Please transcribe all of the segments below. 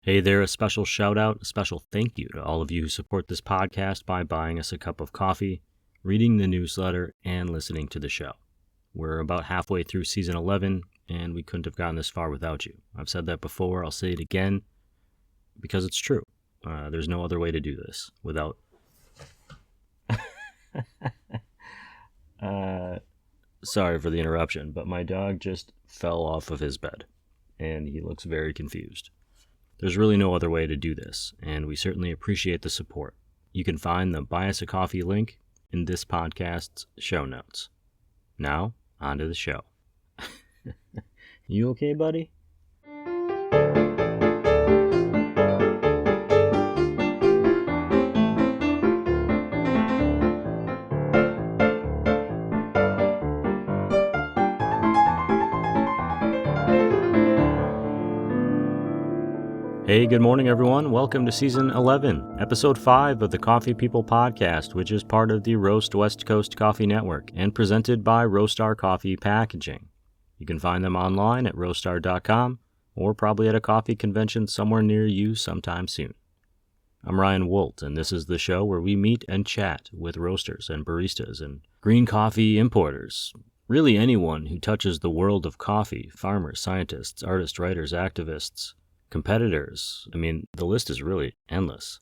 Hey there, a special shout out, a special thank you to all of you who support this podcast by buying us a cup of coffee, reading the newsletter, and listening to the show. We're about halfway through season 11, and we couldn't have gotten this far without you. I've said that before, I'll say it again, because it's true. There's no other way to do this without... Sorry for the interruption, but my dog just fell off of his bed, and he looks very confused. There's really no other way to do this, and we certainly appreciate the support. You can find the Buy Us a Coffee link in this podcast's show notes. Now, on to the show. You okay, buddy? Hey, good morning, everyone. Welcome to Season 11, Episode 5 of the Coffee People Podcast, which is part of the Roast West Coast Coffee Network and presented by Roastar Coffee Packaging. You can find them online at roastar.com or probably at a coffee convention somewhere near you sometime soon. I'm Ryan Woldt, and this is the show where we meet and chat with roasters and baristas and green coffee importers. Really anyone who touches the world of coffee, farmers, scientists, artists, writers, activists, competitors. I mean, the list is really endless.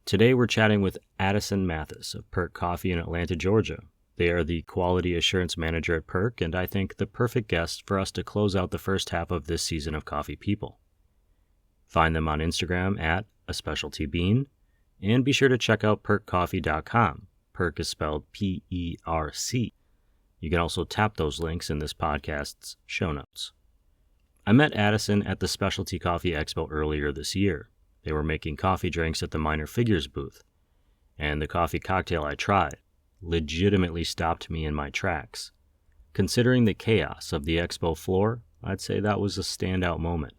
Today we're chatting with Addison Mathis of Perc Coffee in Atlanta, Georgia. They are the Quality Assurance Manager at Perc, and I think the perfect guest for us to close out the first half of this season of Coffee People. Find them on Instagram at a specialty bean, and be sure to check out perccoffee.com. Perc is spelled P-E-R-C. You can also tap those links in this podcast's show notes. I met Addison at the Specialty Coffee Expo earlier this year. They were making coffee drinks at the Minor Figures booth, and the coffee cocktail I tried legitimately stopped me in my tracks. Considering the chaos of the expo floor, I'd say that was a standout moment.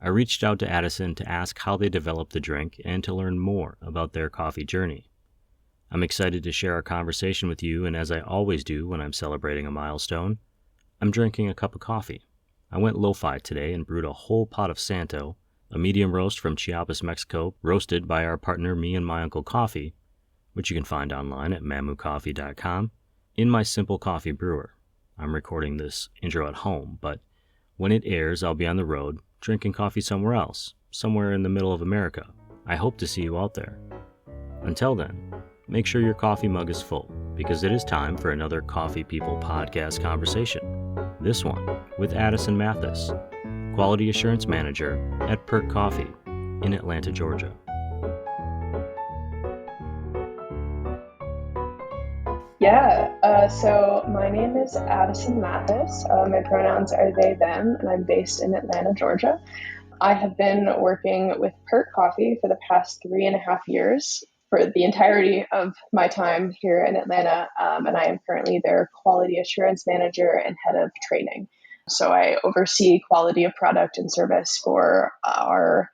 I reached out to Addison to ask how they developed the drink and to learn more about their coffee journey. I'm excited to share our conversation with you, and as I always do when I'm celebrating a milestone, I'm drinking a cup of coffee. I went lo-fi today and brewed a whole pot of Santo, a medium roast from Chiapas, Mexico, roasted by our partner Me and My Uncle Coffee, which you can find online at mamucoffee.com, in my Simple Coffee brewer. I'm recording this intro at home, but when it airs, I'll be on the road, drinking coffee somewhere else, somewhere in the middle of America. I hope to see you out there. Until then, make sure your coffee mug is full, because it is time for another Coffee People podcast conversation. This one with Addison Mathis, Quality Assurance Manager at Perc Coffee in Atlanta, Georgia. So my name is Addison Mathis. My pronouns are they, them, and I'm based in Atlanta, Georgia. I have been working with Perc Coffee for the past 3.5 years, for the entirety of my time here in Atlanta, and I am currently their Quality Assurance Manager and Head of Training. So I oversee quality of product and service for our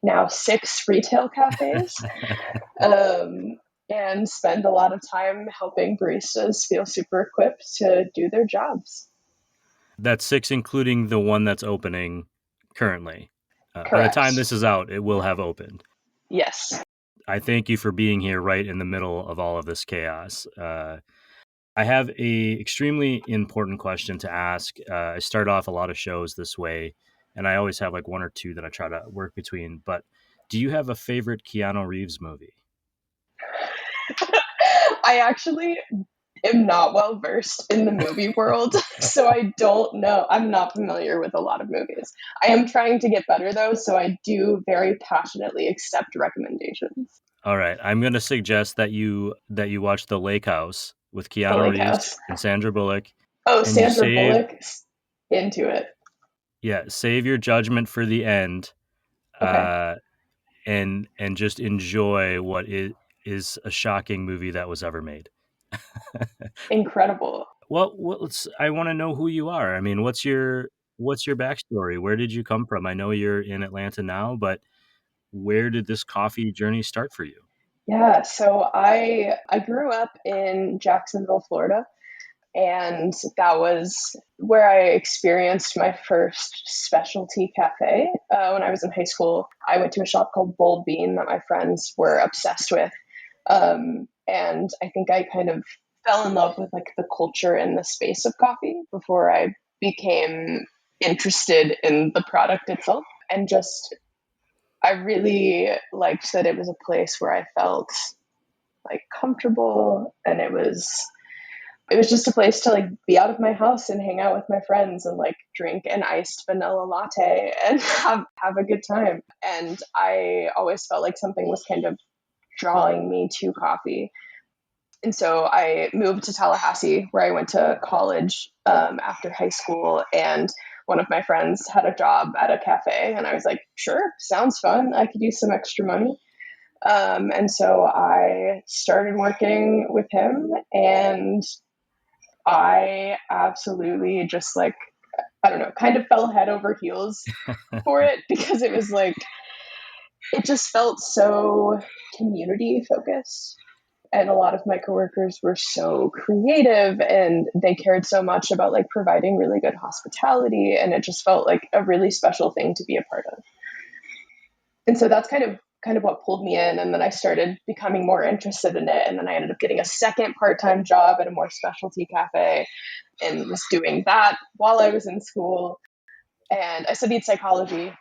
now 6 retail cafes. And spend a lot of time helping baristas feel super equipped to do their jobs. That's 6, including the one that's opening currently. Correct. By the time this is out, it will have opened. Yes. I thank you for being here right in the middle of all of this chaos. I have a extremely important question to ask. I start off a lot of shows this way, and I always have like one or two that I try to work between. But do you have a favorite Keanu Reeves movie? I actually am not well versed in the movie world, so I don't know. I'm not familiar with a lot of movies. I am trying to get better though, so I do very passionately accept recommendations. All right, I'm going to suggest that you watch The Lake House with Keanu Reeves and Sandra Bullock. Oh, Sandra Bullock, into it. Yeah, save your judgment for the end, okay. And just enjoy what is a shocking movie that was ever made. Incredible. Well, I want to know who you are. I mean, what's your backstory? Where did you come from? I know you're in Atlanta now, but where did this coffee journey start for you? Yeah, so I grew up in Jacksonville, Florida. And that was where I experienced my first specialty cafe. When I was in high school, I went to a shop called Bold Bean that my friends were obsessed with. And I think I kind of fell in love with like the culture and the space of coffee before I became interested in the product itself. And just, I really liked that it was a place where I felt like comfortable, and it was just a place to like be out of my house and hang out with my friends and like drink an iced vanilla latte and have a good time. And I always felt like something was kind of drawing me to coffee. And so I moved to Tallahassee, where I went to college after high school. And one of my friends had a job at a cafe. And I was like, sure, sounds fun. I could use some extra money. And so I started working with him, and I absolutely just like, I don't know, kind of fell head over heels for it, because it was like, it just felt so community focused. And a lot of my coworkers were so creative, and they cared so much about like providing really good hospitality. And it just felt like a really special thing to be a part of. And so that's kind of what pulled me in. And then I started becoming more interested in it. And then I ended up getting a second part-time job at a more specialty cafe, and was doing that while I was in school. And I studied psychology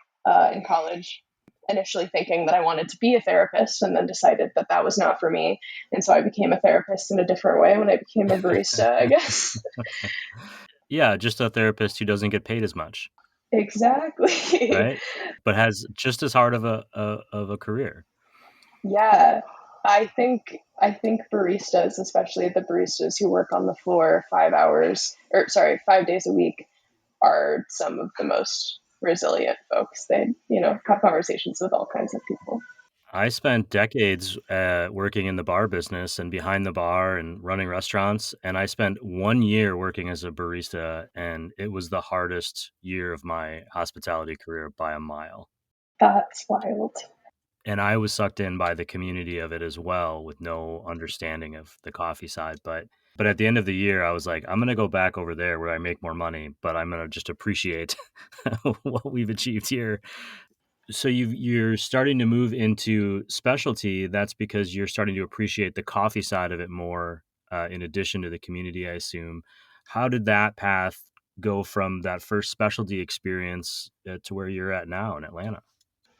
in college, initially thinking that I wanted to be a therapist, and then decided that that was not for me. And so I became a therapist in a different way when I became a barista, I guess. Yeah, just a therapist who doesn't get paid as much, Exactly. right? But has just as hard of a career. Yeah. I think baristas, especially the baristas who work on the floor 5 days a week, are some of the most resilient folks. They, have conversations with all kinds of people. I spent decades working in the bar business and behind the bar and running restaurants. And I spent 1 year working as a barista, and it was the hardest year of my hospitality career by a mile. That's wild. And I was sucked in by the community of it as well, with no understanding of the coffee side. But at the end of the year, I was like, I'm going to go back over there where I make more money, but I'm going to just appreciate what we've achieved here. So you're starting to move into specialty. That's because you're starting to appreciate the coffee side of it more, in addition to the community, I assume. How did that path go from that first specialty experience to where you're at now in Atlanta?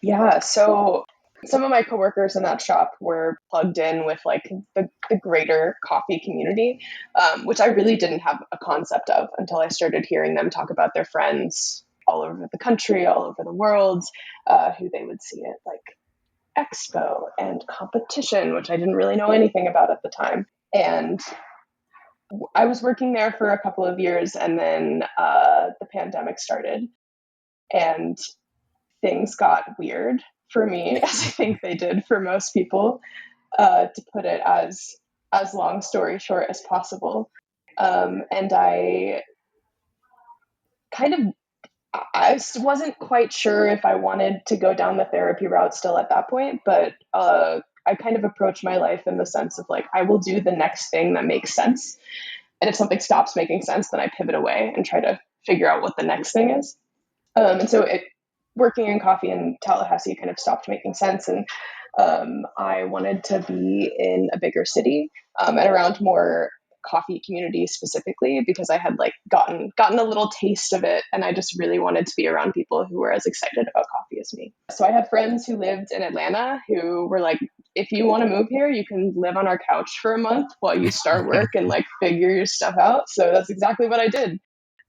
Yeah. So some of my coworkers in that shop were plugged in with like the greater coffee community, which I really didn't have a concept of until I started hearing them talk about their friends all over the country, all over the world, who they would see at like expo and competition, which I didn't really know anything about at the time. And I was working there for a couple of years, and then the pandemic started, and things got weird for me, as I think they did for most people, to put it as long story short as possible. And kind of I wasn't quite sure if I wanted to go down the therapy route still at that point, but I kind of approached my life in the sense of like, I will do the next thing that makes sense. And if something stops making sense, then I pivot away and try to figure out what the next thing is. And so working in coffee in Tallahassee kind of stopped making sense. And I wanted to be in a bigger city, and around more coffee communities specifically, because I had like gotten a little taste of it, and I just really wanted to be around people who were as excited about coffee as me. So I had friends who lived in Atlanta who were like, if you want to move here, you can live on our couch for a month while you start work and like figure your stuff out. So that's exactly what I did.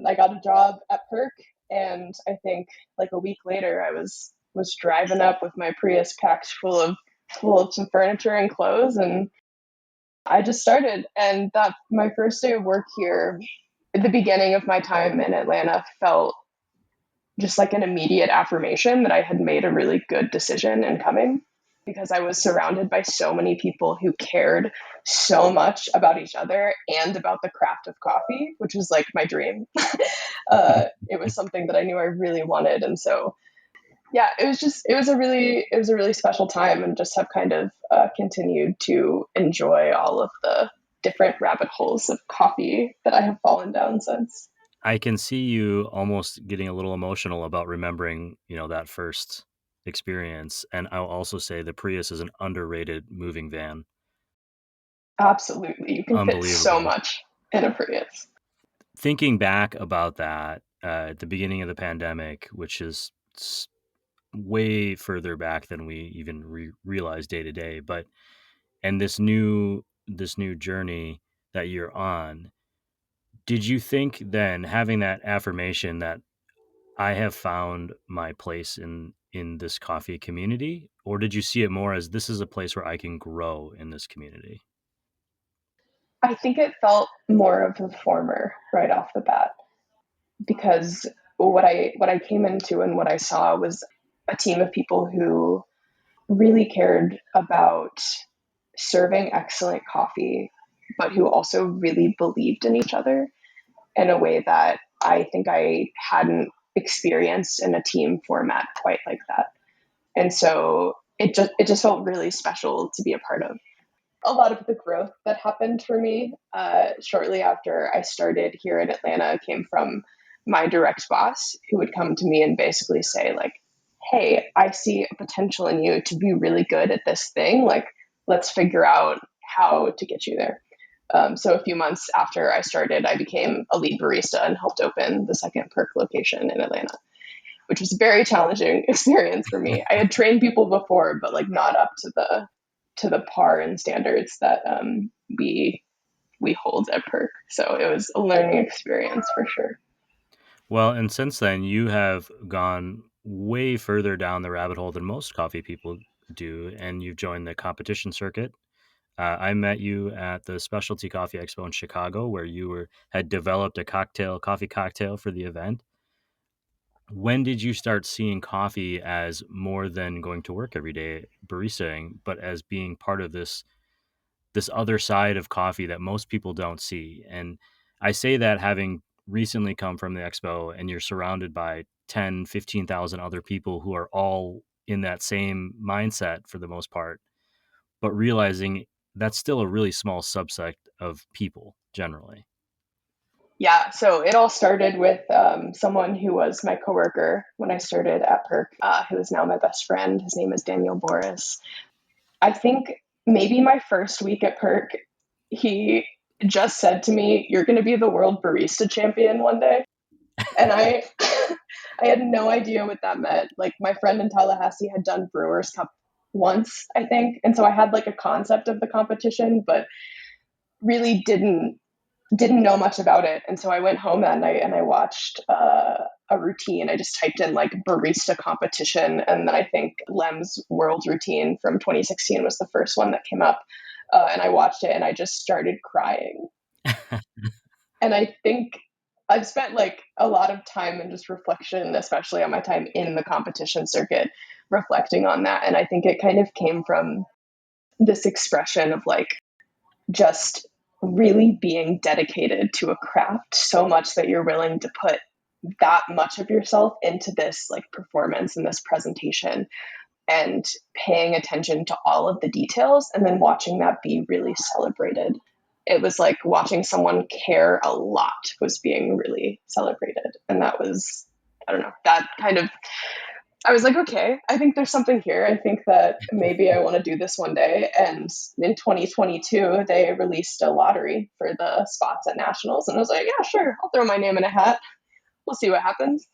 I got a job at Perc, and I think like a week later I was driving up with my Prius packed full of some furniture and clothes, and I just started. And that my first day of work here, at the beginning of my time in Atlanta, felt just like an immediate affirmation that I had made a really good decision in coming, because I was surrounded by so many people who cared so much about each other and about the craft of coffee, which was like my dream. It was something that I knew I really wanted. And so, yeah, it was a really special time, and just have kind of continued to enjoy all of different rabbit holes of coffee that I have fallen down since. I can see you almost getting a little emotional about remembering, that first experience. And I'll also say the Prius is an underrated moving van. Absolutely. You can fit so Unbelievable. much in a Prius. Thinking back about that at the beginning of the pandemic, which is way further back than we even realize day to day, and this new journey that you're on, did you think then, having that affirmation that I have found my place in this coffee community, or did you see it more as this is a place where I can grow in this community? I think it felt more of the former right off the bat, because what I came into and what I saw was a team of people who really cared about serving excellent coffee, but who also really believed in each other in a way that I think I hadn't experienced in a team format quite like that. And so it just felt really special to be a part of. A lot of the growth that happened for me shortly after I started here in Atlanta came from my direct boss, who would come to me and basically say, like, hey, I see a potential in you to be really good at this thing. Like, let's figure out how to get you there. So a few months after I started, I became a lead barista and helped open the second Perc location in Atlanta, which was a very challenging experience for me. I had trained people before, but like not up to the par and standards that we hold at Perc. So it was a learning experience for sure. Well, and since then, you have gone way further down the rabbit hole than most coffee people do, and you've joined the competition circuit. I met you at the Specialty Coffee Expo in Chicago, where you had developed a coffee cocktail for the event. When did you start seeing coffee as more than going to work every day baristaing, but as being part of this other side of coffee that most people don't see? And I say that having recently come from the expo, and you're surrounded by 10, 15,000 other people who are all in that same mindset for the most part, but realizing that's still a really small subset of people generally. Yeah, so it all started with someone who was my coworker when I started at Perc, who is now my best friend. His name is Daniel Boris. I think maybe my first week at Perc, he just said to me, "You're going to be the world barista champion one day." And I I had no idea what that meant. Like, my friend in Tallahassee had done Brewers Cup once, I think, and so I had like a concept of the competition, but really didn't know much about it. And so I went home that night and I watched a routine. I just typed in like barista competition, and then I think Lem's world routine from 2016 was the first one that came up. And I watched it and I just started crying. And I think I've spent like a lot of time in just reflection, especially on my time in the competition circuit, reflecting on that. And I think it kind of came from this expression of like just really being dedicated to a craft so much that you're willing to put that much of yourself into this like performance and this presentation, and paying attention to all of the details and then watching that be really celebrated. It was like watching someone care a lot was being really celebrated. And that was, I don't know, that kind of, I was like, okay, I think there's something here. I think that maybe I want to do this one day. And in 2022, they released a lottery for the spots at nationals. And I was like, yeah, sure, I'll throw my name in a hat. We'll see what happens.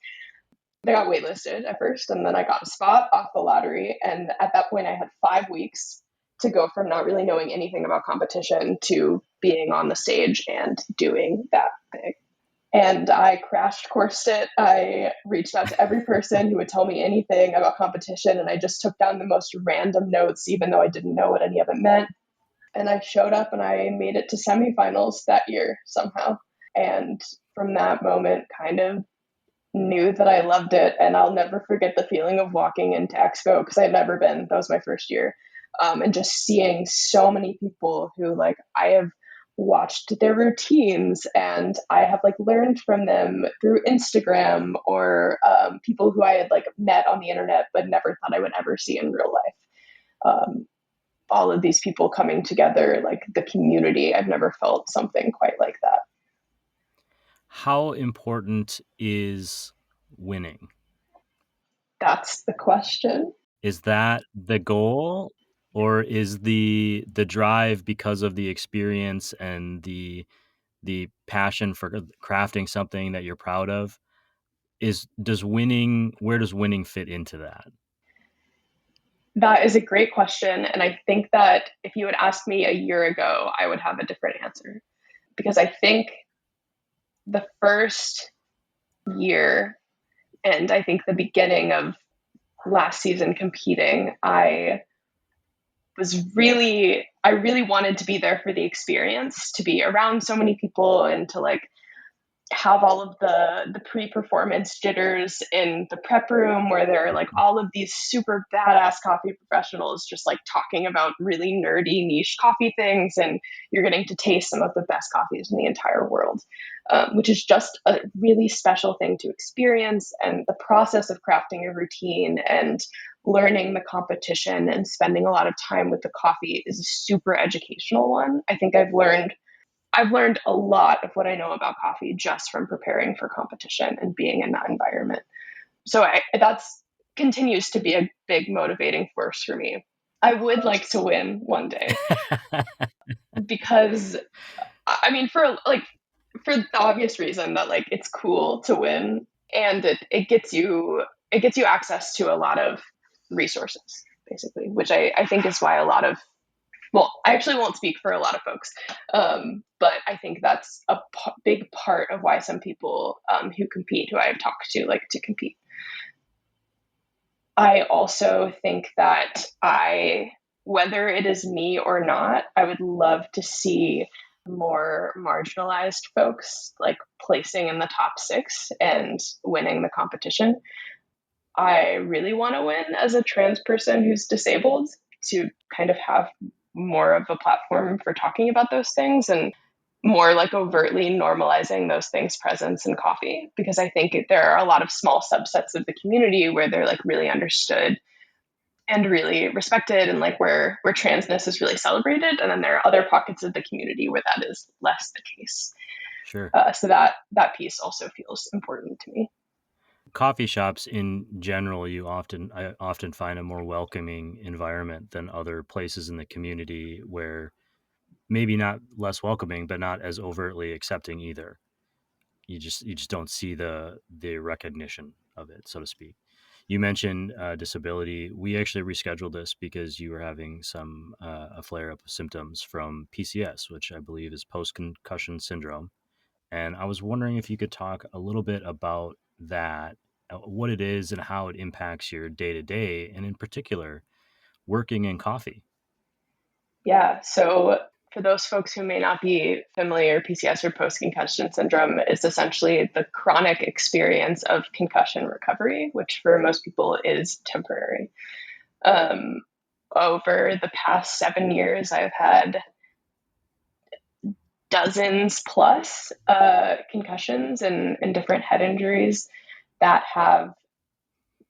I got waitlisted at first, and then I got a spot off the lottery. And at that point, I had 5 weeks to go from not really knowing anything about competition to being on the stage and doing that thing. And I crashed coursed it. I reached out to every person who would tell me anything about competition, and I just took down the most random notes, even though I didn't know what any of it meant. And I showed up and I made it to semifinals that year somehow. And from that moment, kind of knew that I loved it. And I'll never forget the feeling of walking into Expo, because I'd never been. That was my first year. And just seeing so many people who, like, I have watched their routines and I have like learned from them through Instagram, or people who I had like met on the internet but never thought I would ever see in real life. all of these people coming together, like the community. I've never felt something quite like that. How important is winning? That's the question. Is that the goal, or is the drive because of the experience and the passion for crafting something that you're proud of? Where does winning fit into that? That is a great question. And I think that if you had asked me a year ago, I would have a different answer. Because I think the first year, and I think the beginning of last season competing, I really wanted to be there for the experience, to be around so many people and to like have all of the pre-performance jitters in the prep room where there are like all of these super badass coffee professionals just like talking about really nerdy niche coffee things, and you're getting to taste some of the best coffees in the entire world, which is just a really special thing to experience. And the process of crafting a routine and learning the competition and spending a lot of time with the coffee is a super educational one. I think I've learned a lot of what I know about coffee just from preparing for competition and being in that environment. So that's continues to be a big motivating force for me. I would like to win one day because I mean, for the obvious reason that like it's cool to win, and it gets you access to a lot of resources, basically, which I think is why a lot of, well, I actually won't speak for a lot of folks, but I think that's a big part of why some people who compete, who I've talked to, like to compete. I also think that whether it is me or not, I would love to see more marginalized folks like placing in the top 6 and winning the competition. I really want to win as a trans person who's disabled, to kind of have more of a platform for talking about those things and more like overtly normalizing those things' presence in coffee, because I think there are a lot of small subsets of the community where they're like really understood and really respected, and like where transness is really celebrated, and then there are other pockets of the community where that is less the case. Sure. So that piece also feels important to me. Coffee shops in general, I often find a more welcoming environment than other places in the community, where maybe not less welcoming, but not as overtly accepting either. You just don't see the recognition of it, so to speak. You mentioned disability. We actually rescheduled this because you were having a flare up of symptoms from PCS, which I believe is post concussion syndrome. And I was wondering if you could talk a little bit about that, what it is and how it impacts your day to day, and in particular, working in coffee. Yeah. So for those folks who may not be familiar, PCS, or post-concussion syndrome, is essentially the chronic experience of concussion recovery, which for most people is temporary. Over the past 7 years, I've had dozens plus concussions and different head injuries that have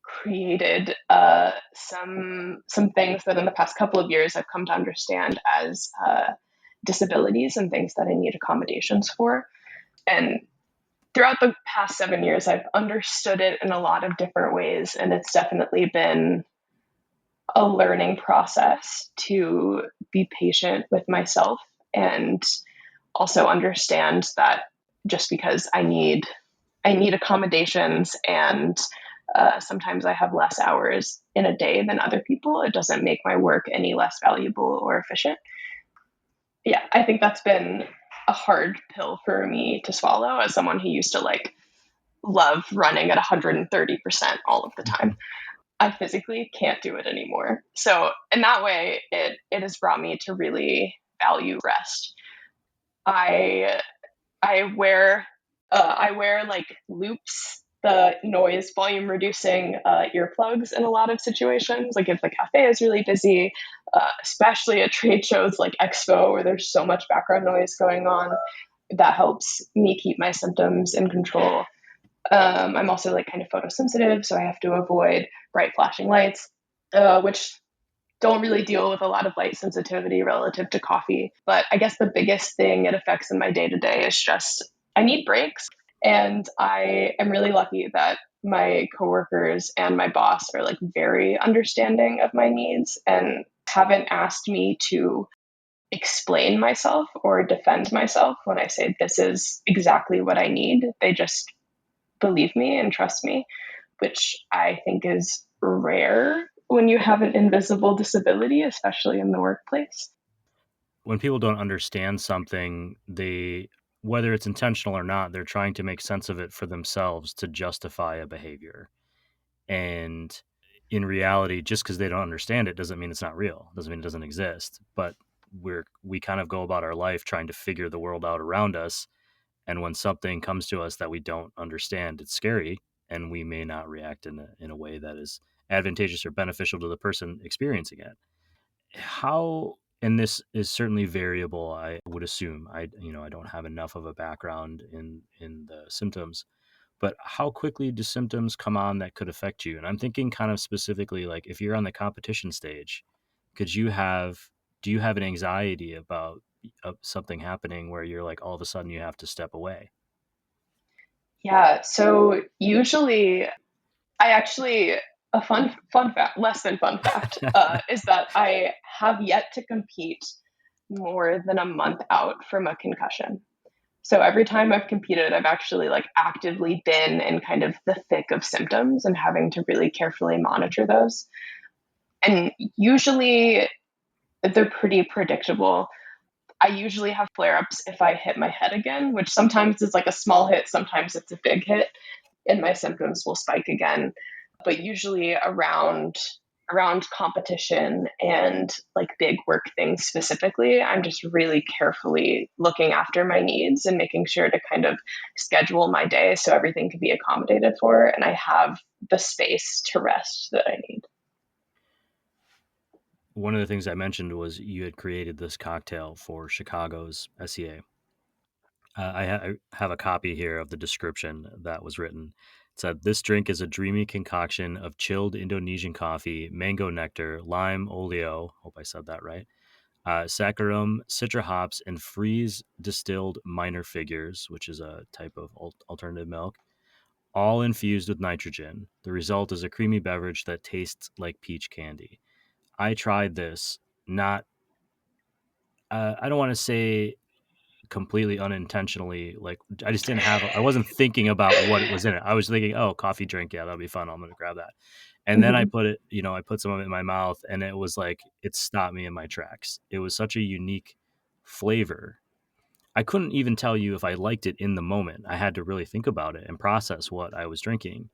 created some things that in the past couple of years I've come to understand as disabilities and things that I need accommodations for. And throughout the past 7 years, I've understood it in a lot of different ways, and it's definitely been a learning process to be patient with myself and also understand that just because I need accommodations and sometimes I have less hours in a day than other people, it doesn't make my work any less valuable or efficient. Yeah, I think that's been a hard pill for me to swallow as someone who used to like love running at 130% all of the time. I physically can't do it anymore. So in that way, it has brought me to really value rest. I wear like loops, the noise volume reducing earplugs in a lot of situations. Like if the cafe is really busy, especially at trade shows like Expo where there's so much background noise going on, that helps me keep my symptoms in control. I'm also like kind of photosensitive, so I have to avoid bright flashing lights, which don't really deal with a lot of light sensitivity relative to coffee. But I guess the biggest thing it affects in my day to day is just I need breaks. And I am really lucky that my coworkers and my boss are like very understanding of my needs and haven't asked me to explain myself or defend myself when I say this is exactly what I need. They just believe me and trust me, which I think is rare when you have an invisible disability, especially in the workplace. When people don't understand something, whether it's intentional or not, they're trying to make sense of it for themselves to justify a behavior. And in reality, just because they don't understand it doesn't mean it's not real. Doesn't mean it doesn't exist. But we kind of go about our life trying to figure the world out around us. And when something comes to us that we don't understand, it's scary, and we may not react in a way that is advantageous or beneficial to the person experiencing it. How, and this is certainly variable, I would assume. I don't have enough of a background in the symptoms, but how quickly do symptoms come on that could affect you? And I'm thinking kind of specifically, like, if you're on the competition stage, could you have do you have an anxiety about something happening where you're like all of a sudden you have to step away? Yeah. So usually I actually, a fun fact, less than fun fact, is that I have yet to compete more than a month out from a concussion. So every time I've competed, I've actually like actively been in kind of the thick of symptoms and having to really carefully monitor those. And usually they're pretty predictable. I usually have flare ups if I hit my head again, which sometimes is like a small hit, sometimes it's a big hit, and my symptoms will spike again. But usually around competition and like big work things specifically, I'm just really carefully looking after my needs and making sure to kind of schedule my day so everything can be accommodated for and I have the space to rest that I need. One of the things I mentioned was you had created this cocktail for Chicago's SEA. I have a copy here of the description that was written. It said, "This drink is a dreamy concoction of chilled Indonesian coffee, mango nectar, lime oleo," hope I said that right, saccharum, citra hops, and freeze distilled minor figures, which is a type of alternative milk, all infused with nitrogen. The result is a creamy beverage that tastes like peach candy. I tried this, not, I don't want to say completely unintentionally. Like, I wasn't thinking about what it was in it. I was thinking, oh, coffee drink. Yeah, that'll be fun. I'm going to grab that. And then Mhm. I put some of it in my mouth, and it was like, it stopped me in my tracks. It was such a unique flavor. I couldn't even tell you if I liked it in the moment. I had to really think about it and process what I was drinking.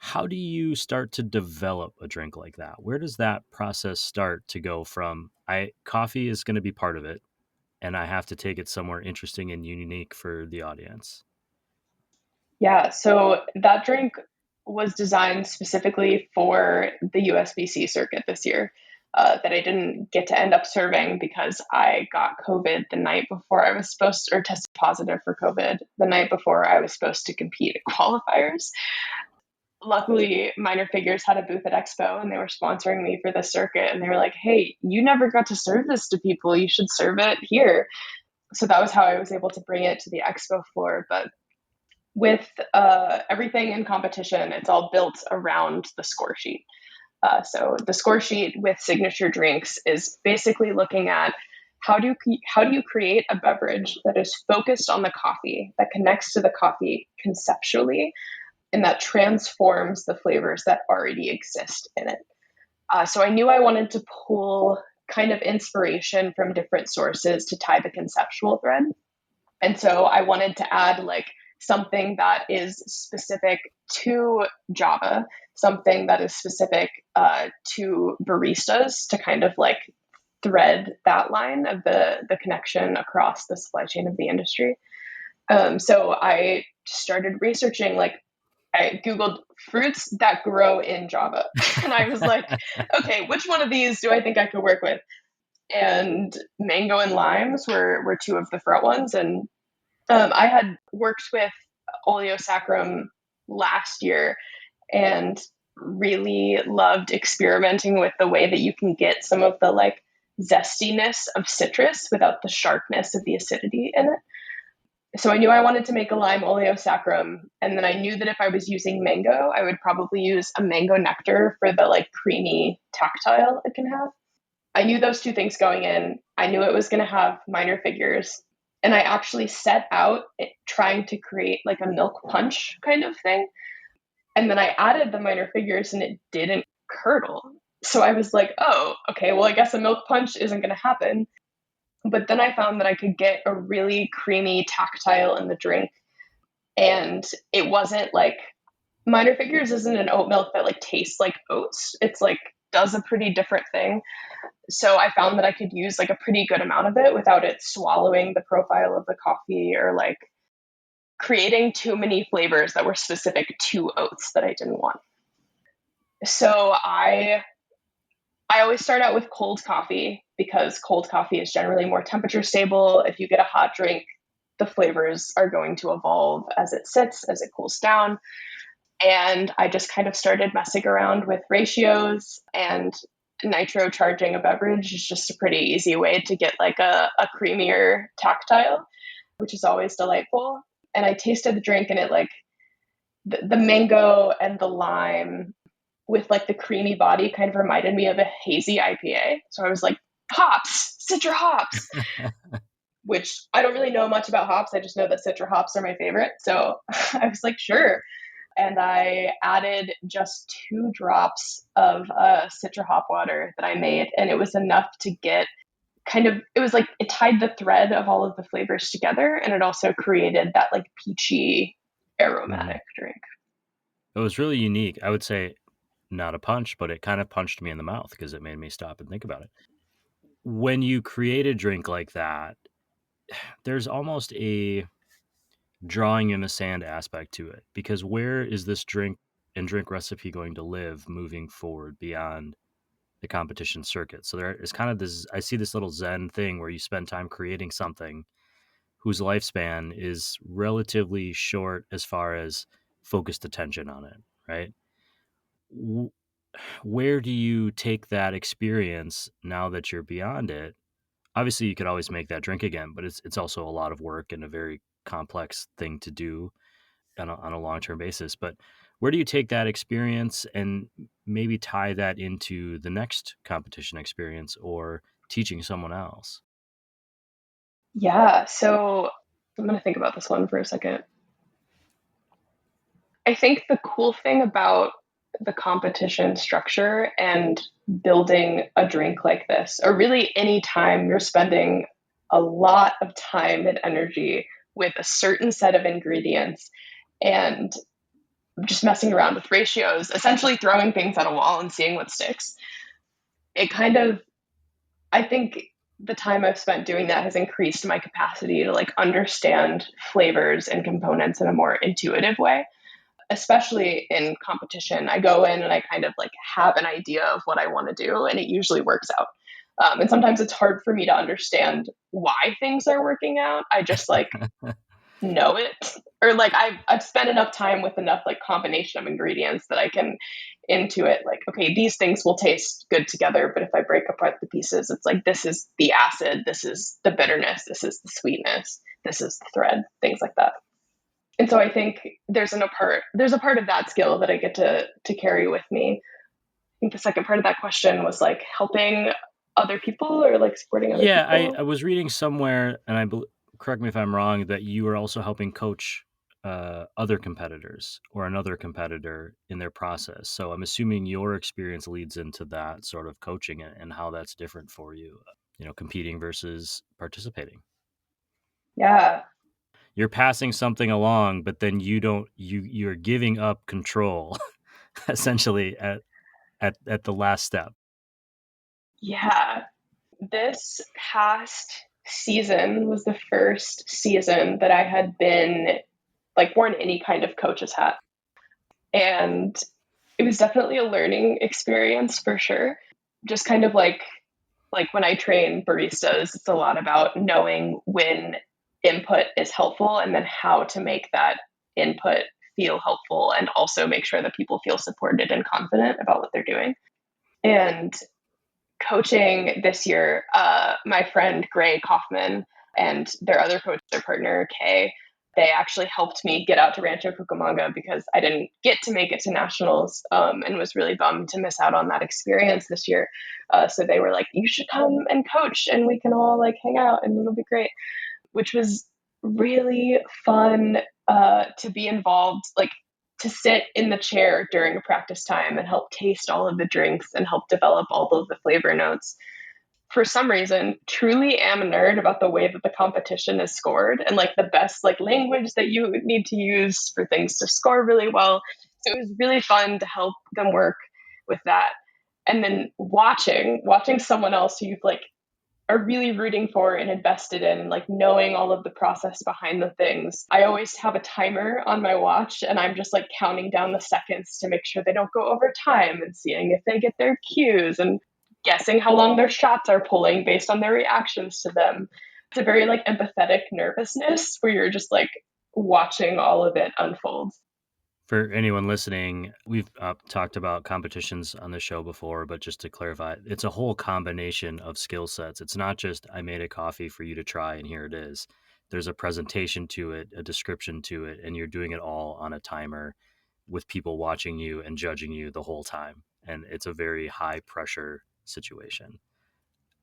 How do you start to develop a drink like that? Where does that process start to go from coffee is going to be part of it, and I have to take it somewhere interesting and unique for the audience? Yeah, so that drink was designed specifically for the USBC circuit this year. That I didn't get to end up serving because I got COVID the night before I was supposed to, or tested positive for COVID the night before I was supposed to compete at qualifiers. Luckily, Minor Figures had a booth at Expo and they were sponsoring me for the circuit. And they were like, hey, you never got to serve this to people. You should serve it here. So that was how I was able to bring it to the Expo floor. But with everything in competition, it's all built around the score sheet. So the score sheet with signature drinks is basically looking at how do you create a beverage that is focused on the coffee, that connects to the coffee conceptually, and that transforms the flavors that already exist in it. So I knew I wanted to pull kind of inspiration from different sources to tie the conceptual thread. And so I wanted to add like something that is specific to Java, something that is specific to baristas to kind of like thread that line of the connection across the supply chain of the industry. So I started researching like I Googled fruits that grow in Java. And I was like, okay, which one of these do I think I could work with? And mango and limes were two of the front ones. And I had worked with oleosaccharum last year and really loved experimenting with the way that you can get some of the like zestiness of citrus without the sharpness of the acidity in it. So I knew I wanted to make a lime oleosaccharum, and then I knew that if I was using mango, I would probably use a mango nectar for the like creamy tactile it can have. I knew those two things going in. I knew it was going to have minor figures. And I actually set out trying to create like a milk punch kind of thing. And then I added the minor figures and it didn't curdle. So I was like, oh, okay, well, I guess a milk punch isn't going to happen. But then I found that I could get a really creamy tactile in the drink. And it wasn't like minor figures isn't an oat milk that like tastes like oats. It's like does a pretty different thing. So I found that I could use like a pretty good amount of it without it swallowing the profile of the coffee or like creating too many flavors that were specific to oats that I didn't want. So I always start out with cold coffee because cold coffee is generally more temperature stable. If you get a hot drink, the flavors are going to evolve as it sits, as it cools down. And I just kind of started messing around with ratios, and nitro charging a beverage is just a pretty easy way to get like a creamier tactile, which is always delightful. And I tasted the drink and it like the mango and the lime with like the creamy body kind of reminded me of a hazy IPA. So I was like, hops, Citra hops, which I don't really know much about hops. I just know that Citra hops are my favorite. So I was like, sure. And I added just 2 drops of Citra hop water that I made. And it was enough to get it was like it tied the thread of all of the flavors together. And it also created that like peachy aromatic drink. It was really unique. I would say not a punch, but it kind of punched me in the mouth because it made me stop and think about it. When you create a drink like that, there's almost a drawing in the sand aspect to it, because where is this drink and drink recipe going to live moving forward beyond the competition circuit? So there is kind of this, I see this little Zen thing where you spend time creating something whose lifespan is relatively short as far as focused attention on it, right? Where do you take that experience now that you're beyond it? Obviously, you could always make that drink again, but it's also a lot of work and a very complex thing to do on a long-term basis. But where do you take that experience and maybe tie that into the next competition experience or teaching someone else? Yeah. So I'm going to think about this one for a second. I think the cool thing about the competition structure and building a drink like this, or really any time you're spending a lot of time and energy with a certain set of ingredients and just messing around with ratios, essentially throwing things at a wall and seeing what sticks. I think the time I've spent doing that has increased my capacity to like understand flavors and components in a more intuitive way, especially in competition. I go in and I kind of like have an idea of what I want to do, and it usually works out. And sometimes it's hard for me to understand why things are working out. I just like know it, or like I've spent enough time with enough like combination of ingredients that I can intuit like, okay, these things will taste good together, but if I break apart the pieces, it's like this is the acid, this is the bitterness, this is the sweetness, this is the thread, things like that. And so I think there's a part of that skill that I get to carry with me. I think the second part of that question was like helping other people or like supporting other Yeah, people. I was reading somewhere, and correct me if I'm wrong, that you are also helping coach other competitors or another competitor in their process. So I'm assuming your experience leads into that sort of coaching and how that's different for you, competing versus participating. Yeah. You're passing something along, but then you're giving up control essentially at the last step. Yeah. This past season was the first season that I had been like worn any kind of coach's hat. And it was definitely a learning experience for sure. Just kind of like when I train baristas, it's a lot about knowing when input is helpful and then how to make that input feel helpful and also make sure that people feel supported and confident about what they're doing. And coaching this year, my friend Gray Kaufman and their other coach, their partner Kay, they actually helped me get out to Rancho Cucamonga because I didn't get to make it to nationals, and was really bummed to miss out on that experience this year. So they were like, "You should come and coach, and we can all like hang out, and it'll be great," which was really fun to be involved, like to sit in the chair during a practice time and help taste all of the drinks and help develop all of the flavor notes. For some reason, truly am a nerd about the way that the competition is scored and like the best like language that you need to use for things to score really well. So it was really fun to help them work with that. And then watching someone else who you've like are really rooting for and invested in, like knowing all of the process behind the things. I always have a timer on my watch and I'm just like counting down the seconds to make sure they don't go over time and seeing if they get their cues and guessing how long their shots are pulling based on their reactions to them. It's a very like empathetic nervousness where you're just like watching all of it unfold. For anyone listening, we've talked about competitions on the show before, but just to clarify, it's a whole combination of skill sets. It's not just I made a coffee for you to try and here it is. There's a presentation to it, a description to it, and you're doing it all on a timer with people watching you and judging you the whole time. And it's a very high pressure situation.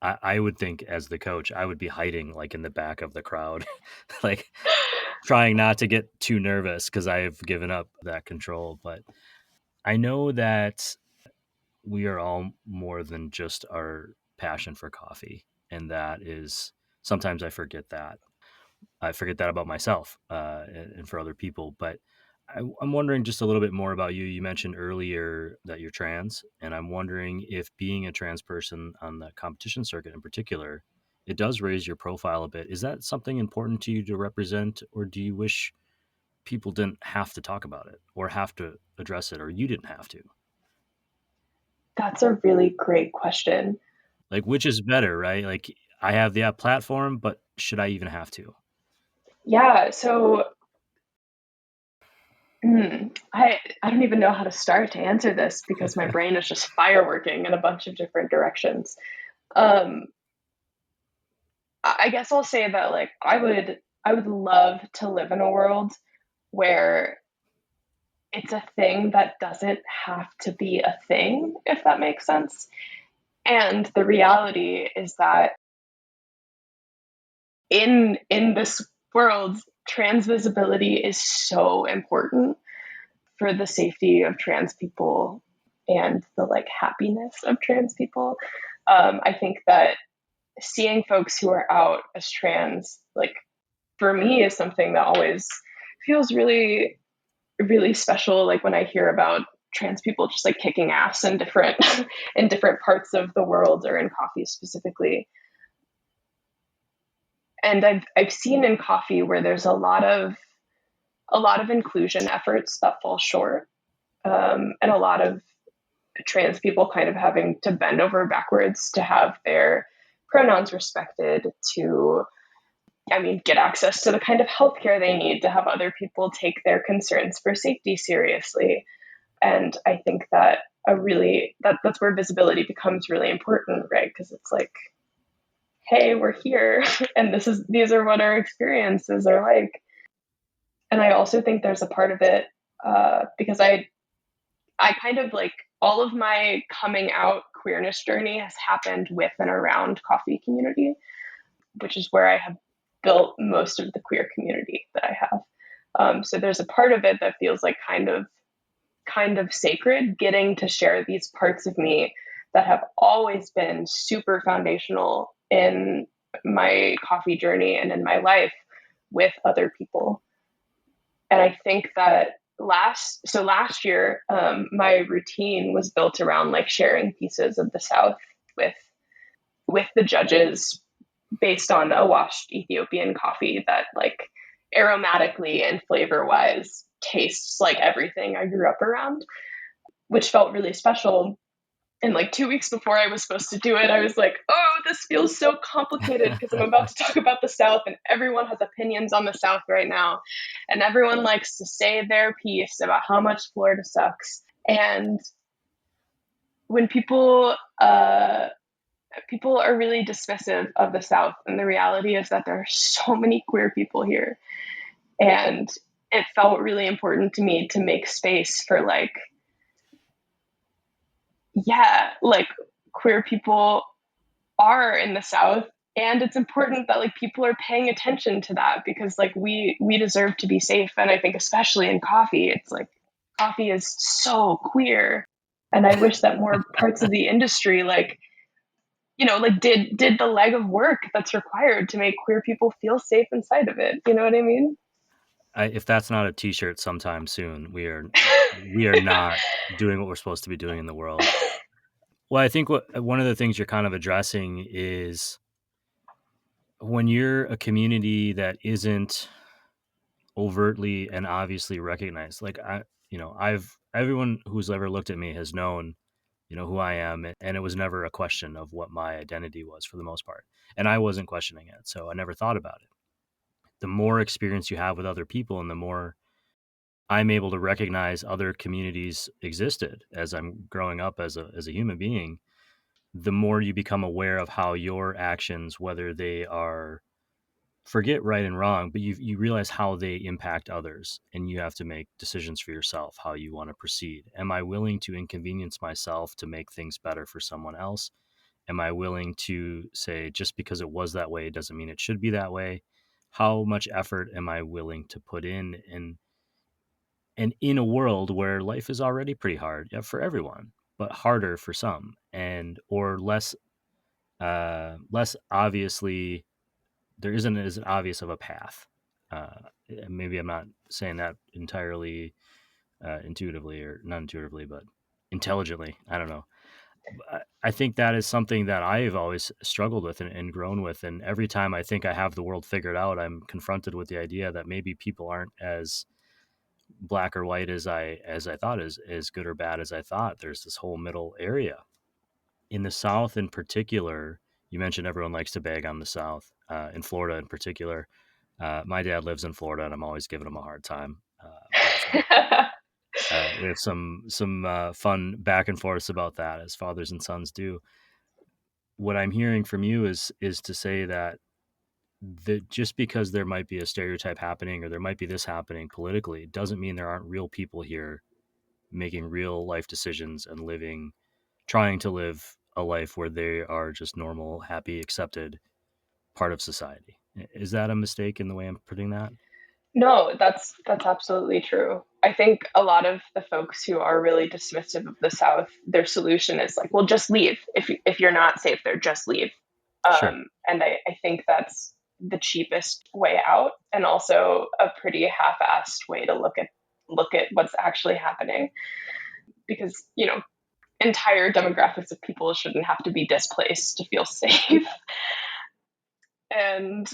I would think as the coach, I would be hiding like in the back of the crowd, like trying not to get too nervous because I've given up that control. But I know that we are all more than just our passion for coffee. And that is sometimes I forget that. I forget that about myself and for other people. But I'm wondering just a little bit more about you. You mentioned earlier that you're trans, and I'm wondering if being a trans person on the competition circuit in particular, it does raise your profile a bit. Is that something important to you to represent, or do you wish people didn't have to talk about it or have to address it, or you didn't have to? That's a really great question. Like, which is better, right? Like, I have the app platform, but should I even have to? Yeah, so I don't even know how to start to answer this because my brain is just fireworking in a bunch of different directions. Um, I guess I'll say that like I would love to live in a world where it's a thing that doesn't have to be a thing, if that makes sense. And the reality is that in this world, trans visibility is so important for the safety of trans people and the like happiness of trans people. I think that seeing folks who are out as trans, like for me, is something that always feels really, really special. Like when I hear about trans people just like kicking ass in different in different parts of the world or in coffee specifically. And I've seen in coffee where there's a lot of inclusion efforts that fall short, and a lot of trans people kind of having to bend over backwards to have their pronouns respected, to, I mean, get access to the kind of healthcare they need, to have other people take their concerns for safety seriously. And I think that that's where visibility becomes really important, right? Because it's like, hey, we're here, and these are what our experiences are like. And I also think there's a part of it because I kind of like all of my coming out queerness journey has happened with and around coffee community, which is where I have built most of the queer community that I have. So there's a part of it that feels like kind of sacred, getting to share these parts of me that have always been super foundational in my coffee journey and in my life with other people. And I think that last year, my routine was built around like sharing pieces of the South with the judges based on a washed Ethiopian coffee that like aromatically and flavor wise tastes like everything I grew up around, which felt really special. And like 2 weeks before I was supposed to do it, I was like, oh, this feels so complicated because I'm about to talk about the South and everyone has opinions on the South right now. And everyone likes to say their piece about how much Florida sucks. And when people are really dismissive of the South, and the reality is that there are so many queer people here. And it felt really important to me to make space for like queer people are in the South, and it's important that like people are paying attention to that because like we deserve to be safe. And I think especially in coffee, it's like coffee is so queer, and I wish that more parts of the industry like did the leg of work that's required to make queer people feel safe inside of it. You know what I mean? If that's not a t-shirt sometime soon, we are not doing what we're supposed to be doing in the world. Well, I think one of the things you're kind of addressing is when you're a community that isn't overtly and obviously recognized. Like everyone who's ever looked at me has known, who I am, and it was never a question of what my identity was for the most part. And I wasn't questioning it, so I never thought about it. The more experience you have with other people and the more I'm able to recognize other communities existed as I'm growing up as a human being, the more you become aware of how your actions, whether they are, forget right and wrong, but you realize how they impact others, and you have to make decisions for yourself how you want to proceed. Am I willing to inconvenience myself to make things better for someone else? Am I willing to say just because it was that way doesn't mean it should be that way? How much effort am I willing to put in? And in a world where life is already pretty hard, yeah, for everyone, but harder for some, and or less obviously, there isn't as obvious of a path. Maybe I'm not saying that entirely intuitively, or not intuitively, but intelligently. I don't know. I think that is something that I've always struggled with and grown with. And every time I think I have the world figured out, I'm confronted with the idea that maybe people aren't as black or white as I thought, as good or bad as I thought. There's this whole middle area. In the South in particular, you mentioned everyone likes to bag on the South. In Florida in particular, my dad lives in Florida, and I'm always giving him a hard time. We have some fun back and forths about that, as fathers and sons do. What I'm hearing from you is to say that just because there might be a stereotype happening, or there might be this happening politically, doesn't mean there aren't real people here making real life decisions and trying to live a life where they are just normal, happy, accepted part of society. Is that a mistake in the way I'm putting that? No, that's absolutely true. I think a lot of the folks who are really dismissive of the South, their solution is like, well, just leave. If you're not safe there, just leave. Sure. And I think that's the cheapest way out, and also a pretty half-assed way to look at what's actually happening. Because entire demographics of people shouldn't have to be displaced to feel safe. And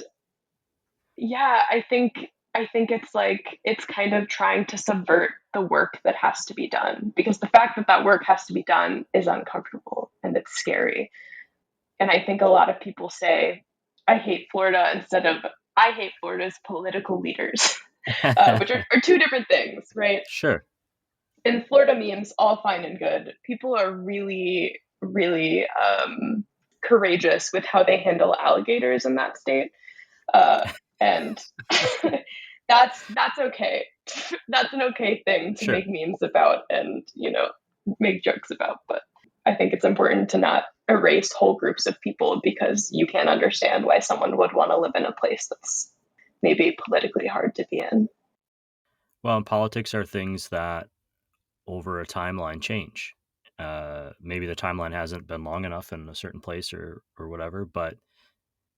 yeah, I think it's kind of trying to subvert the work that has to be done, because the fact that that work has to be done is uncomfortable and it's scary. And I think a lot of people say, I hate Florida, instead of I hate Florida's political leaders, which are two different things, right? Sure. In Florida memes, all fine and good. People are really, really courageous with how they handle alligators in that state. And that's okay. That's an okay thing to Sure. make memes about and make jokes about. But I think it's important to not erase whole groups of people because you can't understand why someone would want to live in a place that's maybe politically hard to be in. Well, and politics are things that over a timeline change. Maybe the timeline hasn't been long enough in a certain place, or whatever, but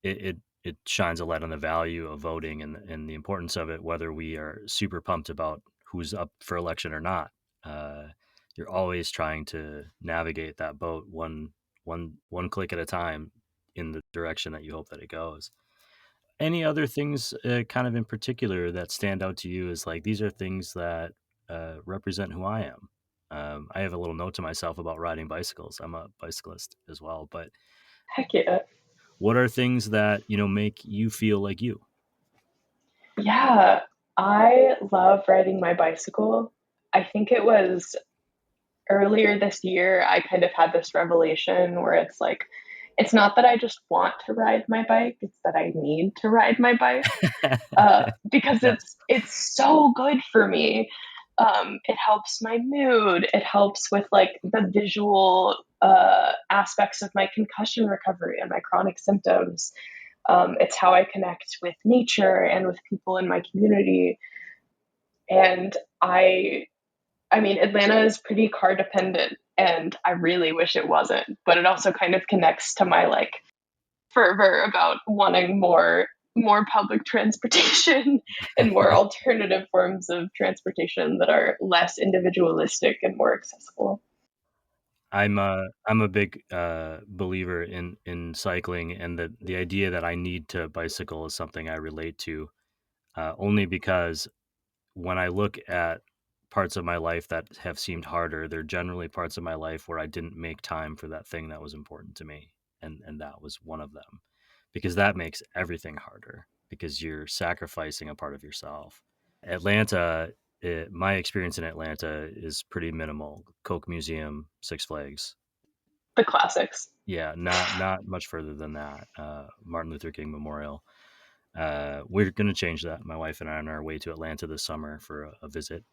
it shines a light on the value of voting, and the importance of it, whether we are super pumped about who's up for election or not. Uh, you're always trying to navigate that boat one click at a time in the direction that you hope that it goes. Any other things, kind of in particular, that stand out to you as like these are things that represent who I am? I have a little note to myself about riding bicycles. I'm a bicyclist as well. But Heck yeah. what are things that, make you feel like you? Yeah, I love riding my bicycle. I think it was earlier this year, I kind of had this revelation where it's like, it's not that I just want to ride my bike, it's that I need to ride my bike. Because Yes. it's so good for me. It helps my mood. It helps with like the visual aspects of my concussion recovery and my chronic symptoms. It's how I connect with nature and with people in my community. And I mean, Atlanta is pretty car dependent, and I really wish it wasn't. But it also kind of connects to my like fervor about wanting more public transportation and more alternative forms of transportation that are less individualistic and more accessible. I'm a big believer in cycling, and the idea that I need to bicycle is something I relate to, only because when I look at parts of my life that have seemed harder, they're generally parts of my life where I didn't make time for that thing that was important to me, and that was one of them, because that makes everything harder because you're sacrificing a part of yourself. Atlanta, my experience in Atlanta is pretty minimal. Coke Museum, Six Flags. The classics. Yeah, not much further than that. Martin Luther King Memorial. We're going to change that. My wife and I are on our way to Atlanta this summer for a visit.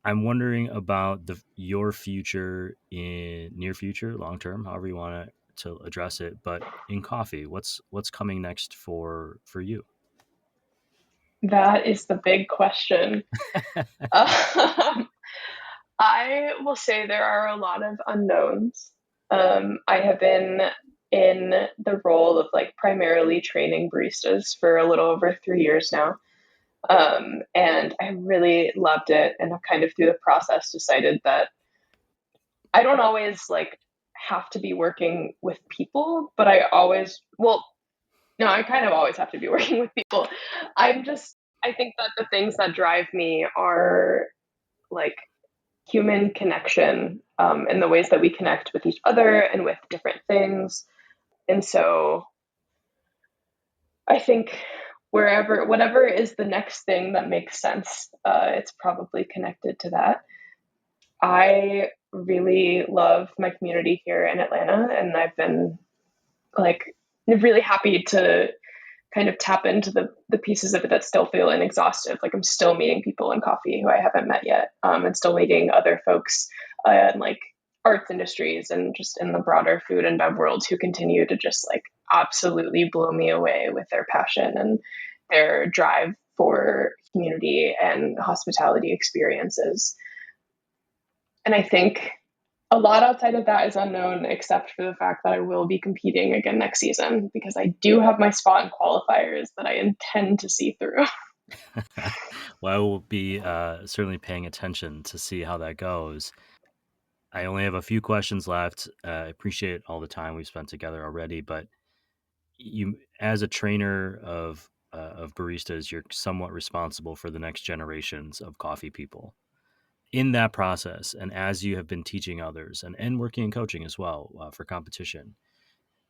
I'm wondering about your future, in near future, long term, however you want to address it. But in coffee, what's coming next for That is the big question. I will say there are a lot of unknowns. I have been in the role of like primarily training baristas for a little over 3 years now. And I really loved it. And I've kind of through the process decided that I don't always like have to be working with people, but I always, well, no, I kind of always have to be working with people. I'm just, I think that the things that drive me are like human connection and the ways that we connect with each other and with different things. And so I think whatever is the next thing that makes sense, it's probably connected to that. I really love my community here in Atlanta, and I've been like really happy to kind of tap into the pieces of it that still feel inexhaustive. Like I'm still meeting people in coffee who I haven't met yet, and still meeting other folks in like arts industries and just in the broader food and bev world who continue to just like absolutely blow me away with their passion and their drive for community and hospitality experiences. And I think a lot outside of that is unknown, except for the fact that I will be competing again next season because I do have my spot in qualifiers that I intend to see through. Well, I will be certainly paying attention to see how that goes. I only have a few questions left. I appreciate all the time we've spent together already, but you, as a trainer of baristas, you're somewhat responsible for the next generations of coffee people. In that process, and as you have been teaching others and working and coaching as well for competition,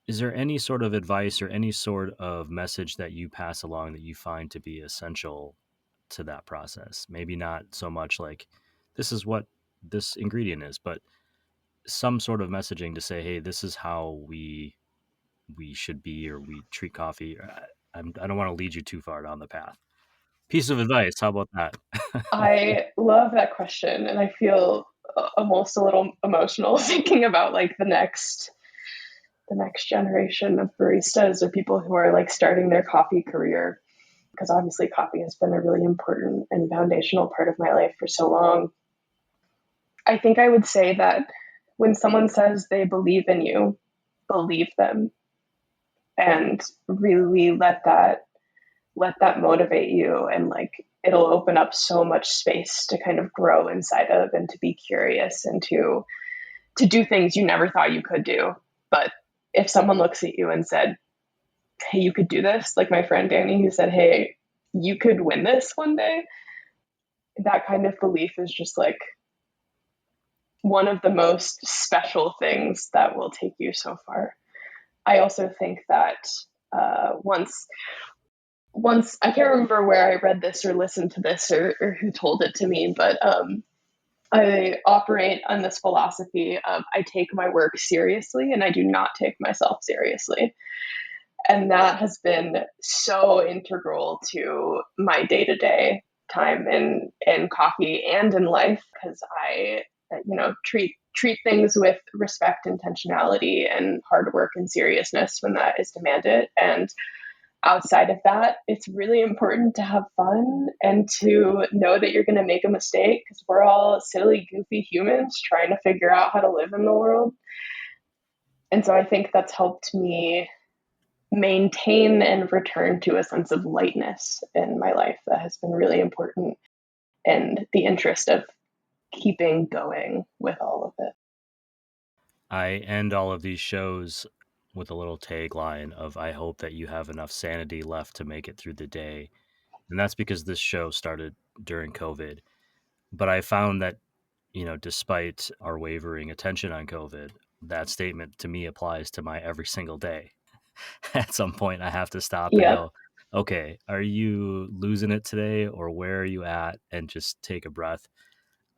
is there any sort of advice or any sort of message that you pass along that you find to be essential to that process? Maybe not so much like this is what this ingredient is, but some sort of messaging to say, hey, this is how we should be, or we treat coffee. I don't want to lead you too far down the path. Piece of advice. How about that? I love that question, and I feel almost a little emotional thinking about like the next generation of baristas or people who are like starting their coffee career because obviously coffee has been a really important and foundational part of my life for so long. I think I would say that when someone says they believe in you, believe them and really let that motivate you, and like it'll open up so much space to kind of grow inside of and to be curious and to do things you never thought you could do. But if someone looks at you and said, hey, you could do this, like my friend Danny who said, hey, you could win this one day, that kind of belief is just like one of the most special things that will take you so far. I also think that once I can't remember where I read this or listened to this or who told it to me, but I operate on this philosophy of I take my work seriously and I do not take myself seriously. And that has been so integral to my day-to-day time in coffee and in life, because I, treat things with respect, intentionality, and hard work and seriousness when that is demanded. And outside of that, it's really important to have fun and to know that you're going to make a mistake, because we're all silly, goofy humans trying to figure out how to live in the world. And so I think that's helped me maintain and return to a sense of lightness in my life that has been really important, and the interest of keeping going with all of it. I end all of these shows with a little tagline of I hope that you have enough sanity left to make it through the day. And that's because this show started during COVID. But I found that, despite our wavering attention on COVID, that statement to me applies to my every single day. At some point, I have to stop and Yeah. go, okay, are you losing it today, or where are you at? And just take a breath.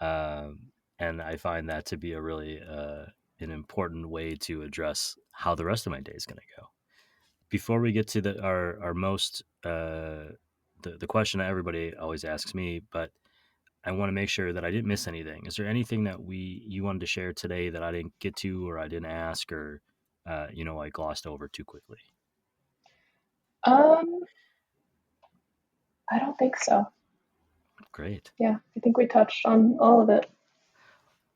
And I find that to be a really an important way to address how the rest of my day is going to go. Before we get to our most the question that everybody always asks me, but I want to make sure that I didn't miss anything. Is there anything that you wanted to share today that I didn't get to, or I didn't ask, or I glossed over too quickly? I don't think so. Great. Yeah, I think we touched on all of it.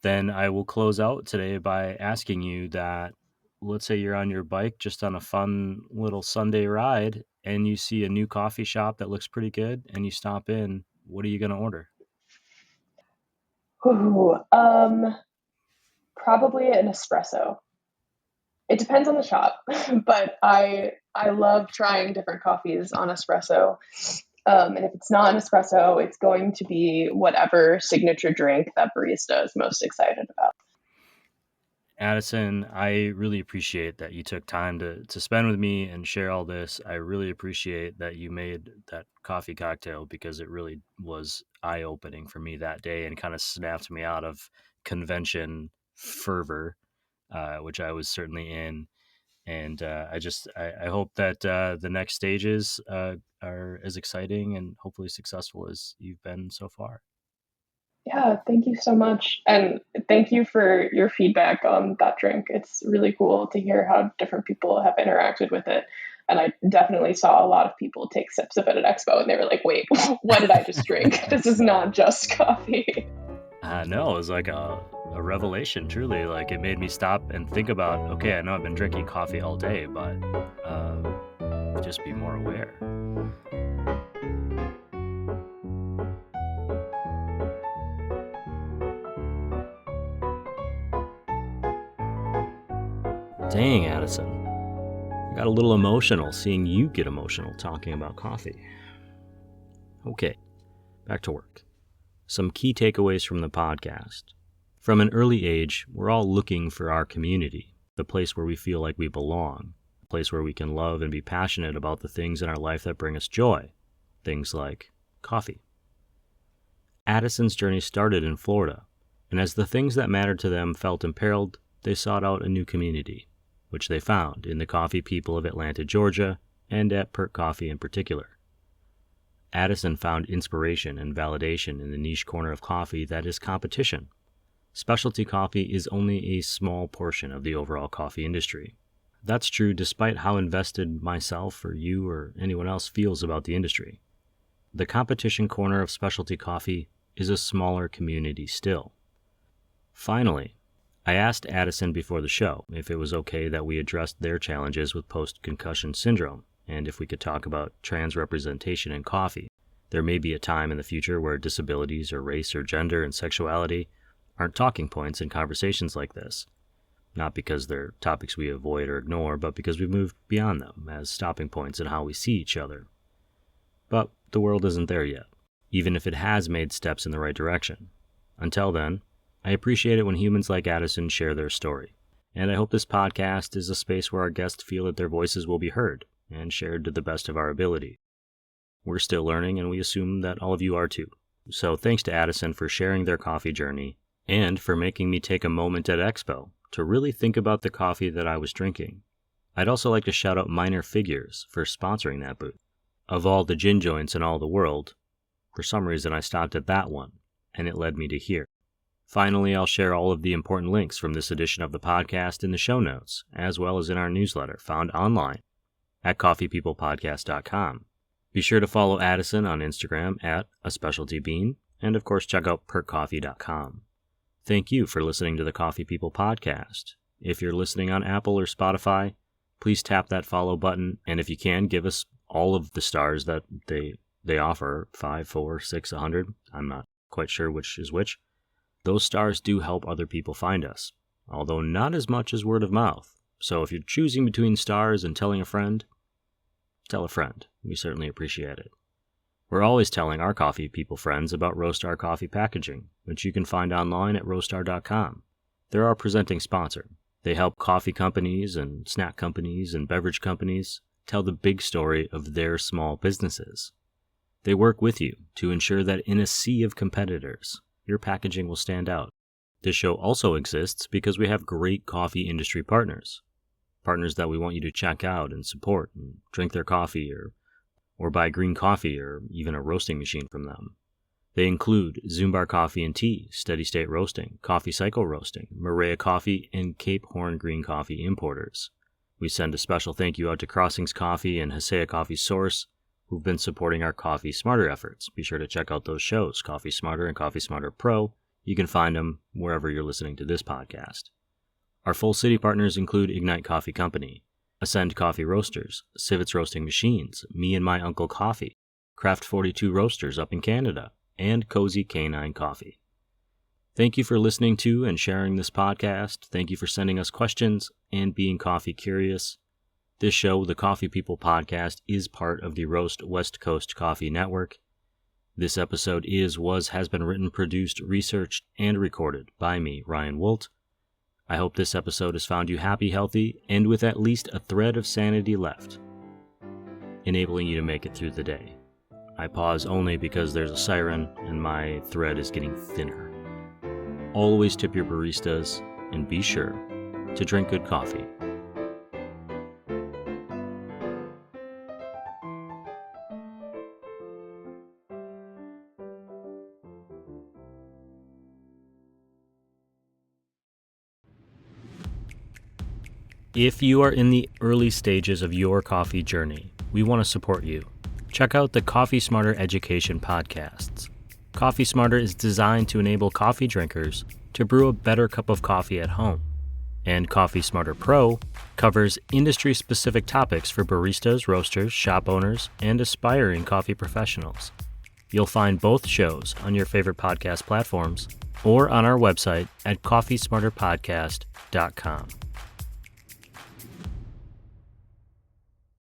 Then I will close out today by asking you that, let's say you're on your bike just on a fun little Sunday ride and you see a new coffee shop that looks pretty good and you stop in. What are you going to order? Ooh, probably an espresso. It depends on the shop, but I love trying different coffees on espresso. And if it's not an espresso, it's going to be whatever signature drink that barista is most excited about. Addison, I really appreciate that you took time to spend with me and share all this. I really appreciate that you made that coffee cocktail, because it really was eye-opening for me that day and kind of snapped me out of convention fervor, which I was certainly in. And I hope that the next stages are as exciting and hopefully successful as you've been so far. Yeah, thank you so much. And thank you for your feedback on that drink. It's really cool to hear how different people have interacted with it. And I definitely saw a lot of people take sips of it at Expo and they were like, wait, what did I just drink? This is not just coffee. No, it was like a revelation, truly. Like, it made me stop and think about, okay, I know I've been drinking coffee all day, but just be more aware. Dang, Addison. I got a little emotional seeing you get emotional talking about coffee. Okay, back to work. Some key takeaways from the podcast. From an early age, we're all looking for our community, the place where we feel like we belong, a place where we can love and be passionate about the things in our life that bring us joy, things like coffee. Addison's journey started in Florida, and as the things that mattered to them felt imperiled, they sought out a new community, which they found in the coffee people of Atlanta, Georgia, and at Perc Coffee in particular. Addison found inspiration and validation in the niche corner of coffee that is competition. Specialty coffee is only a small portion of the overall coffee industry. That's true despite how invested myself or you or anyone else feels about the industry. The competition corner of specialty coffee is a smaller community still. Finally, I asked Addison before the show if it was okay that we addressed their challenges with post-concussion syndrome, and if we could talk about trans representation in coffee. There may be a time in the future where disabilities or race or gender and sexuality aren't talking points in conversations like this. Not because they're topics we avoid or ignore, but because we've moved beyond them as stopping points in how we see each other. But the world isn't there yet, even if it has made steps in the right direction. Until then, I appreciate it when humans like Addison share their story, and I hope this podcast is a space where our guests feel that their voices will be heard and shared to the best of our ability. We're still learning, and we assume that all of you are too. So thanks to Addison for sharing their coffee journey and for making me take a moment at Expo to really think about the coffee that I was drinking. I'd also like to shout out Minor Figures for sponsoring that booth. Of all the gin joints in all the world, for some reason I stopped at that one, and it led me to here. Finally, I'll share all of the important links from this edition of the podcast in the show notes, as well as in our newsletter found online at coffeepeoplepodcast.com. Be sure to follow Addison on Instagram at @aspecialtybean, and of course check out perccoffee.com. Thank you for listening to the Coffee People Podcast. If you're listening on Apple or Spotify, please tap that follow button, and if you can, give us all of the stars that they offer, 5, 4, 6, 100. I'm not quite sure which is which. Those stars do help other people find us, although not as much as word of mouth. So if you're choosing between stars and telling a friend, tell a friend. We certainly appreciate it. We're always telling our Coffee People friends about Roastar coffee packaging, which you can find online at roastar.com. They're our presenting sponsor. They help coffee companies and snack companies and beverage companies tell the big story of their small businesses. They work with you to ensure that in a sea of competitors, your packaging will stand out. This show also exists because we have great coffee industry partners that we want you to check out and support and drink their coffee or buy green coffee or even a roasting machine from them. They include Zumbar Coffee and Tea, Steady State Roasting, Coffee Cycle Roasting, Maria Coffee, and Cape Horn Green Coffee importers. We send a special thank you out to Crossings Coffee and Hasea Coffee Source, who've been supporting our Coffee Smarter efforts. Be sure to check out those shows, Coffee Smarter and Coffee Smarter Pro. You can find them wherever you're listening to this podcast. Our full city partners include Ignite Coffee Company, Ascend Coffee Roasters, Civets Roasting Machines, Me and My Uncle Coffee, Craft 42 Roasters up in Canada, and Cozy Canine Coffee. Thank you for listening to and sharing this podcast. Thank you for sending us questions and being coffee curious. This show, the Coffee People Podcast, is part of the Roast West Coast Coffee Network. This episode has been written, produced, researched, and recorded by me, Ryan Woldt. I hope this episode has found you happy, healthy, and with at least a thread of sanity left, enabling you to make it through the day. I pause only because there's a siren and my thread is getting thinner. Always tip your baristas and be sure to drink good coffee. If you are in the early stages of your coffee journey, we want to support you. Check out the Coffee Smarter Education podcasts. Coffee Smarter is designed to enable coffee drinkers to brew a better cup of coffee at home. And Coffee Smarter Pro covers industry-specific topics for baristas, roasters, shop owners, and aspiring coffee professionals. You'll find both shows on your favorite podcast platforms or on our website at coffeesmarterpodcast.com.